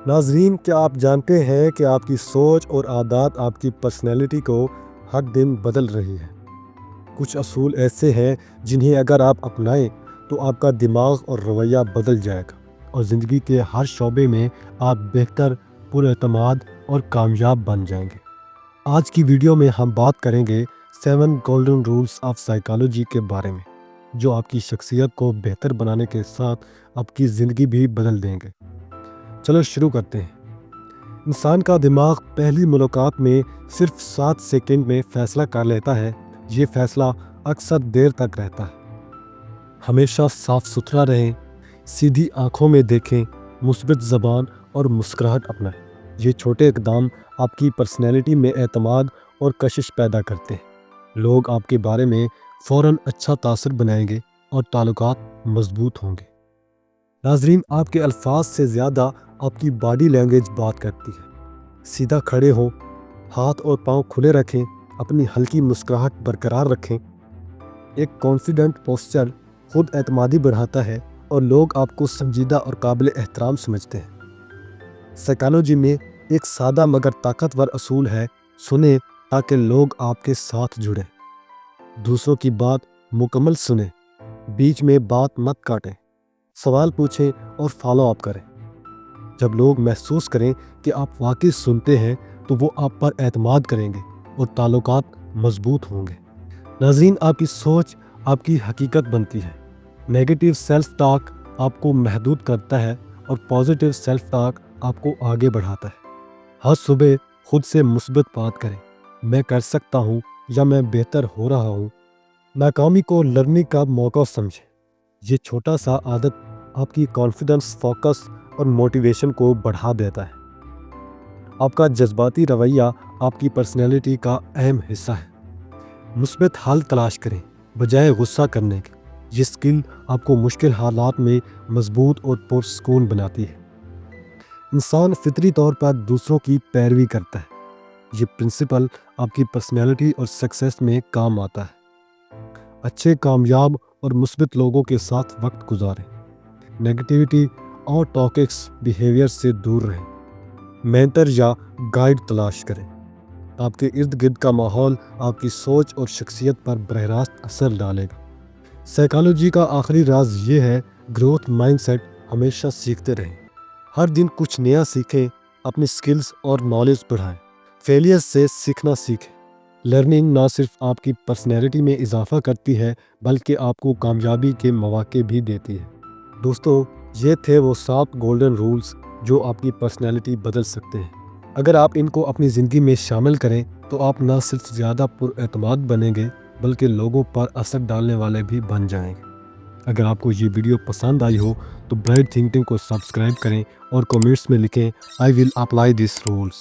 ناظرین، کیا آپ جانتے ہیں کہ آپ کی سوچ اور عادات آپ کی پرسنالٹی کو ہر دن بدل رہی ہے؟ کچھ اصول ایسے ہیں جنہیں اگر آپ اپنائیں تو آپ کا دماغ اور رویہ بدل جائے گا اور زندگی کے ہر شعبے میں آپ بہتر، پر اعتماد اور کامیاب بن جائیں گے۔ آج کی ویڈیو میں ہم بات کریں گے 7 گولڈن رولز آف سائیکالوجی کے بارے میں، جو آپ کی شخصیت کو بہتر بنانے کے ساتھ آپ کی زندگی بھی بدل دیں گے۔ چلو شروع کرتے ہیں۔ انسان کا دماغ پہلی ملاقات میں صرف 7 سیکنڈ میں فیصلہ کر لیتا ہے۔ یہ فیصلہ اکثر دیر تک رہتا ہے۔ ہمیشہ صاف ستھرا رہیں، سیدھی آنکھوں میں دیکھیں، مثبت زبان اور مسکراہٹ اپنائیں۔ یہ چھوٹے اقدام آپ کی پرسنالٹی میں اعتماد اور کشش پیدا کرتے ہیں۔ لوگ آپ کے بارے میں فوراً اچھا تاثر بنائیں گے اور تعلقات مضبوط ہوں گے۔ ناظرین، آپ کے الفاظ سے زیادہ آپ کی باڈی لینگویج بات کرتی ہے۔ سیدھا کھڑے ہوں، ہاتھ اور پاؤں کھلے رکھیں، اپنی ہلکی مسکراہٹ برقرار رکھیں۔ ایک کانفیڈنٹ پوسچر خود اعتمادی بڑھاتا ہے اور لوگ آپ کو سنجیدہ اور قابل احترام سمجھتے ہیں۔ سائیکالوجی میں ایک سادہ مگر طاقتور اصول ہے: سنیں تاکہ لوگ آپ کے ساتھ جڑیں۔ دوسروں کی بات مکمل سنیں، بیچ میں بات مت کاٹیں، سوال پوچھیں اور فالو اپ کریں۔ جب لوگ محسوس کریں کہ آپ واقعی سنتے ہیں تو وہ آپ پر اعتماد کریں گے اور تعلقات مضبوط ہوں گے۔ ناظرین، آپ کی سوچ آپ کی حقیقت بنتی ہے۔ نیگیٹو سیلف ٹاک آپ کو محدود کرتا ہے اور پازیٹیو سیلف ٹاک آپ کو آگے بڑھاتا ہے۔ ہر صبح خود سے مثبت بات کریں: میں کر سکتا ہوں یا میں بہتر ہو رہا ہوں۔ ناکامی کو لرننگ کا موقع سمجھیں۔ یہ چھوٹا سا عادت آپ کی کانفیڈنس، فوکس اور موٹیویشن کو بڑھا دیتا ہے۔ آپ کا جذباتی رویہ آپ کی پرسنالٹی کا اہم حصہ ہے۔ مثبت حل تلاش کریں بجائے غصہ کرنے کے۔ یہ سکل آپ کو مشکل حالات میں مضبوط اور پرسکون بناتی ہے۔ انسان فطری طور پر دوسروں کی پیروی کرتا ہے۔ یہ پرنسپل آپ کی پرسنالٹی اور سکسیس میں کام آتا ہے۔ اچھے، کامیاب اور مثبت لوگوں کے ساتھ وقت گزاریں۔ نیگیٹیوٹی اور ٹاکسک بیہیویئر سے دور رہیں۔ مینٹر یا گائیڈ تلاش کریں۔ آپ کے ارد گرد کا ماحول آپ کی سوچ اور شخصیت پر براہ راست اثر ڈالے گا۔ سائیکالوجی کا آخری راز یہ ہے: گروتھ مائنڈ سیٹ۔ ہمیشہ سیکھتے رہیں، ہر دن کچھ نیا سیکھیں، اپنی سکلز اور نالج بڑھائیں۔ فیلئر سے سیکھنا سیکھیں۔ لرننگ نہ صرف آپ کی پرسنالٹی میں اضافہ کرتی ہے بلکہ آپ کو کامیابی کے مواقع بھی دیتی ہے۔ دوستو، یہ تھے وہ 7 گولڈن رولز جو آپ کی پرسنالٹی بدل سکتے ہیں۔ اگر آپ ان کو اپنی زندگی میں شامل کریں تو آپ نہ صرف زیادہ پر اعتماد بنیں گے بلکہ لوگوں پر اثر ڈالنے والے بھی بن جائیں گے۔ اگر آپ کو یہ ویڈیو پسند آئی ہو تو برائٹ تھنکنگ کو سبسکرائب کریں اور کمنٹس میں لکھیں: I will apply these rules۔